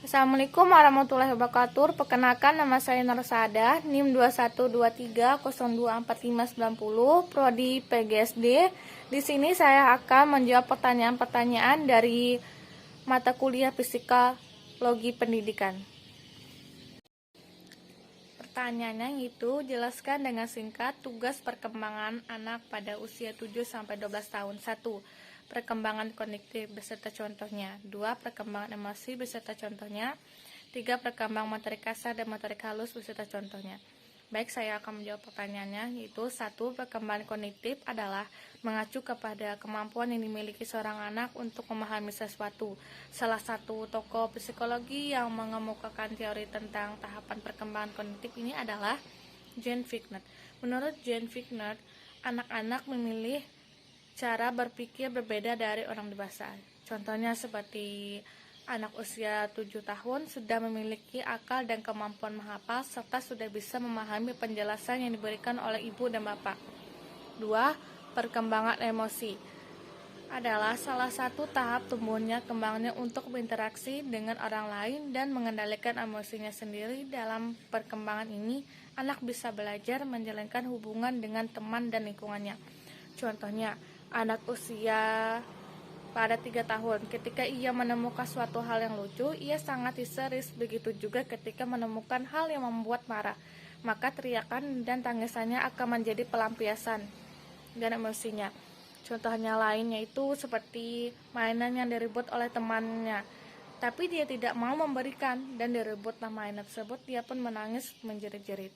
Assalamualaikum warahmatullahi wabarakatuh. Perkenalkan, nama saya Narsada, NIM 2123024590, Prodi PGSD. Di sini saya akan menjawab pertanyaan-pertanyaan dari mata kuliah Psikologi Pendidikan. Pertanyaannya itu, jelaskan dengan singkat tugas perkembangan anak pada usia 7-12 tahun. 1. Perkembangan kognitif beserta contohnya. 2. Perkembangan emosi beserta contohnya. 3. Perkembangan motorik kasar dan motorik halus beserta contohnya. Baik, saya akan menjawab pertanyaannya, yaitu 1. Perkembangan kognitif adalah mengacu kepada kemampuan yang dimiliki seorang anak untuk memahami sesuatu. Salah satu tokoh psikologi yang mengemukakan teori tentang tahapan perkembangan kognitif ini adalah Jane Fickner. Menurut Jane Fickner, anak-anak memilih cara berpikir berbeda dari orang dewasa. Contohnya seperti anak usia 7 tahun sudah memiliki akal dan kemampuan menghafal serta sudah bisa memahami penjelasan yang diberikan oleh ibu dan bapak. 2. Perkembangan emosi adalah salah satu tahap tumbuhnya kembangnya untuk berinteraksi dengan orang lain dan mengendalikan emosinya sendiri. Dalam perkembangan ini, anak bisa belajar menjalankan hubungan dengan teman dan lingkungannya. Contohnya, anak usia pada 3 tahun, ketika ia menemukan suatu hal yang lucu, ia sangat histeris. Begitu juga ketika menemukan hal yang membuat marah, maka teriakan dan tangisannya akan menjadi pelampiasan dan emosinya. Contohnya lainnya itu seperti mainan yang direbut oleh temannya, tapi dia tidak mau memberikan dan direbutlah mainan tersebut, dia pun menangis menjerit-jerit.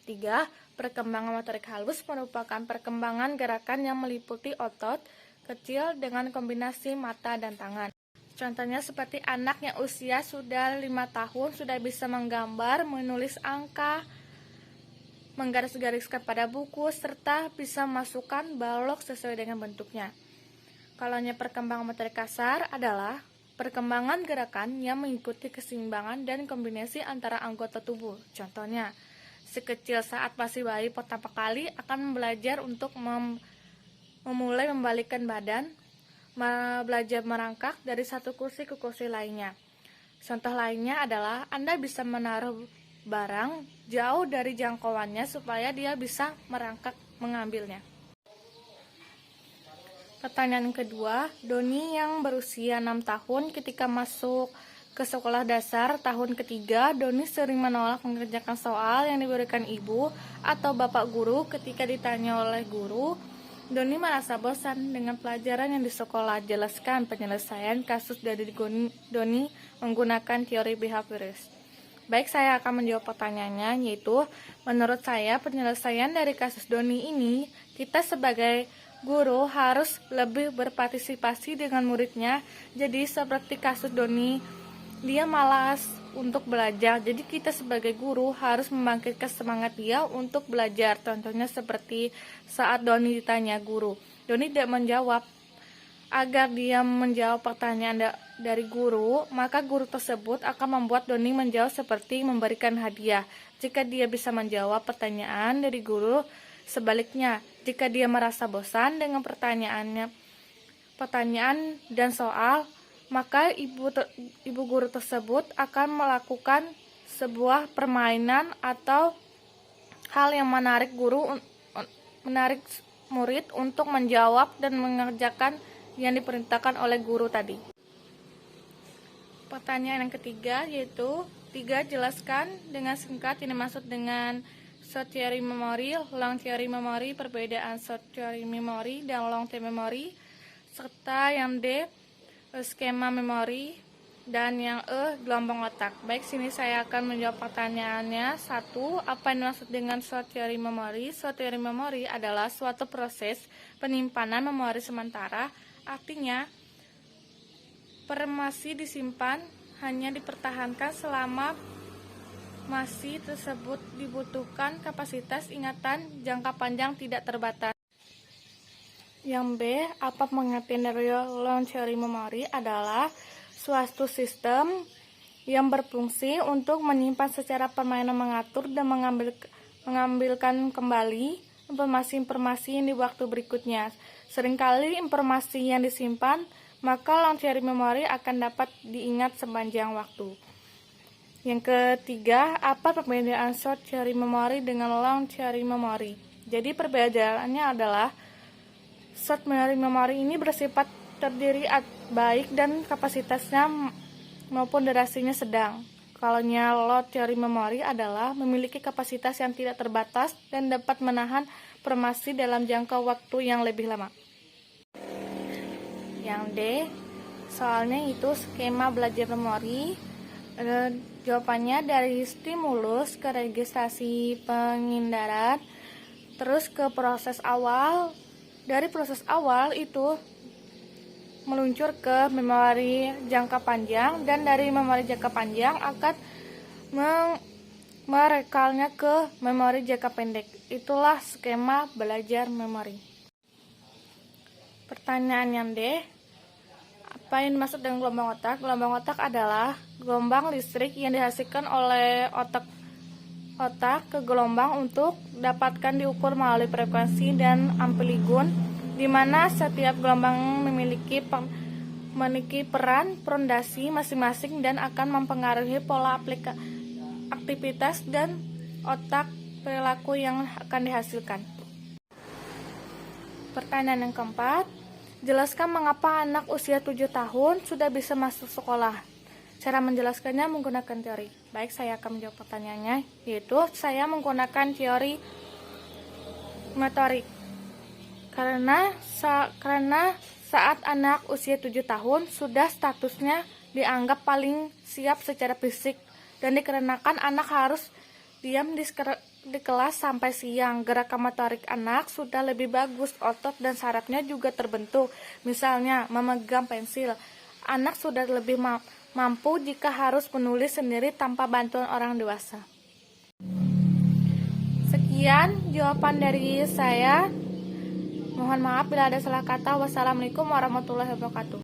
3. Perkembangan motorik halus merupakan perkembangan gerakan yang meliputi otot kecil dengan kombinasi mata dan tangan. Contohnya seperti anak yang usia sudah 5 tahun sudah bisa menggambar, menulis angka, menggaris-gariskan pada buku, serta bisa memasukkan balok sesuai dengan bentuknya. Kalau perkembangan motorik kasar adalah perkembangan gerakan yang mengikuti keseimbangan dan kombinasi antara anggota tubuh. Contohnya, sekecil saat masih bayi pertama kali akan belajar untuk memulai membalikkan badan, belajar merangkak dari satu kursi ke kursi lainnya. Contoh lainnya adalah Anda bisa menaruh barang jauh dari jangkauannya supaya dia bisa merangkak mengambilnya. Pertanyaan kedua, Doni yang berusia 6 tahun ketika masuk ke sekolah dasar tahun ketiga, Doni sering menolak mengerjakan soal yang diberikan ibu atau bapak guru. Ketika ditanya oleh guru, Doni merasa bosan dengan pelajaran yang di sekolah. Jelaskan penyelesaian kasus dari Doni menggunakan teori behavioris. Baik, saya akan menjawab pertanyaannya, yaitu menurut saya penyelesaian dari kasus Doni ini, kita sebagai guru harus lebih berpartisipasi dengan muridnya. Jadi seperti kasus Doni, dia malas untuk belajar, jadi kita sebagai guru harus membangkitkan semangat dia untuk belajar. Contohnya seperti saat Doni ditanya guru, Doni tidak menjawab. Agar dia menjawab pertanyaan dari guru, maka guru tersebut akan membuat Doni menjawab seperti memberikan hadiah. Jika dia bisa menjawab pertanyaan dari guru, sebaliknya, jika dia merasa bosan dengan pertanyaan dan soal, maka ibu guru tersebut akan melakukan sebuah permainan atau hal yang menarik murid untuk menjawab dan mengerjakan yang diperintahkan oleh guru tadi. Pertanyaan yang ketiga, yaitu 3. Jelaskan dengan singkat yang dimaksud dengan short theory memory, long theory memory, perbedaan short theory memory dan long term memory, serta yang D, skema memori, dan yang E, gelombang otak. Baik, sini saya akan menjawab pertanyaannya. 1. Apa yang dimaksud dengan short theory memory? Short theory memory adalah suatu proses penyimpanan memori sementara. Artinya, informasi disimpan hanya dipertahankan selama masih tersebut dibutuhkan kapasitas ingatan jangka panjang tidak terbatas. Yang B, apa pengertian dari long theory memory adalah suatu sistem yang berfungsi untuk menyimpan secara permainan, mengatur dan mengambilkan kembali informasi-informasi yang di waktu berikutnya. Seringkali informasi yang disimpan maka long teori memori akan dapat diingat sepanjang waktu. Yang ketiga, apa perbedaan short teori memori dengan long teori memori? Jadi perbedaannya adalah short memory ini bersifat terdiri baik dan kapasitasnya maupun durasinya sedang. Kalau low teori memori adalah memiliki kapasitas yang tidak terbatas dan dapat menahan informasi dalam jangka waktu yang lebih lama. Yang D, soalnya itu skema belajar memori. Jawabannya dari stimulus ke registrasi pengindaran, terus ke proses awal. Dari proses awal itu meluncur ke memori jangka panjang, dan dari memori jangka panjang akan merekalnya ke memori jangka pendek. Itulah skema belajar memori. Pertanyaan yang D, apa yang dimaksud dengan gelombang otak? Gelombang otak adalah gelombang listrik yang dihasilkan oleh otak ke gelombang untuk dapatkan diukur melalui frekuensi dan amplitude, di mana setiap gelombang memiliki peran pondasi masing-masing dan akan mempengaruhi pola aktivitas dan otak perilaku yang akan dihasilkan. Pertanyaan yang keempat, jelaskan mengapa anak usia 7 tahun sudah bisa masuk sekolah. Cara menjelaskannya menggunakan teori. Baik, saya akan menjawab pertanyaannya, yaitu saya menggunakan teori motorik. Karena saat anak usia 7 tahun sudah statusnya dianggap paling siap secara fisik, dan dikarenakan anak harus diam di kelas sampai siang, gerakan motorik anak sudah lebih bagus, otot dan sarafnya juga terbentuk. Misalnya memegang pensil, anak sudah lebih mampu jika harus menulis sendiri tanpa bantuan orang dewasa. Sekian jawaban dari saya. Mohon maaf bila ada salah kata. Wassalamualaikum warahmatullahi wabarakatuh.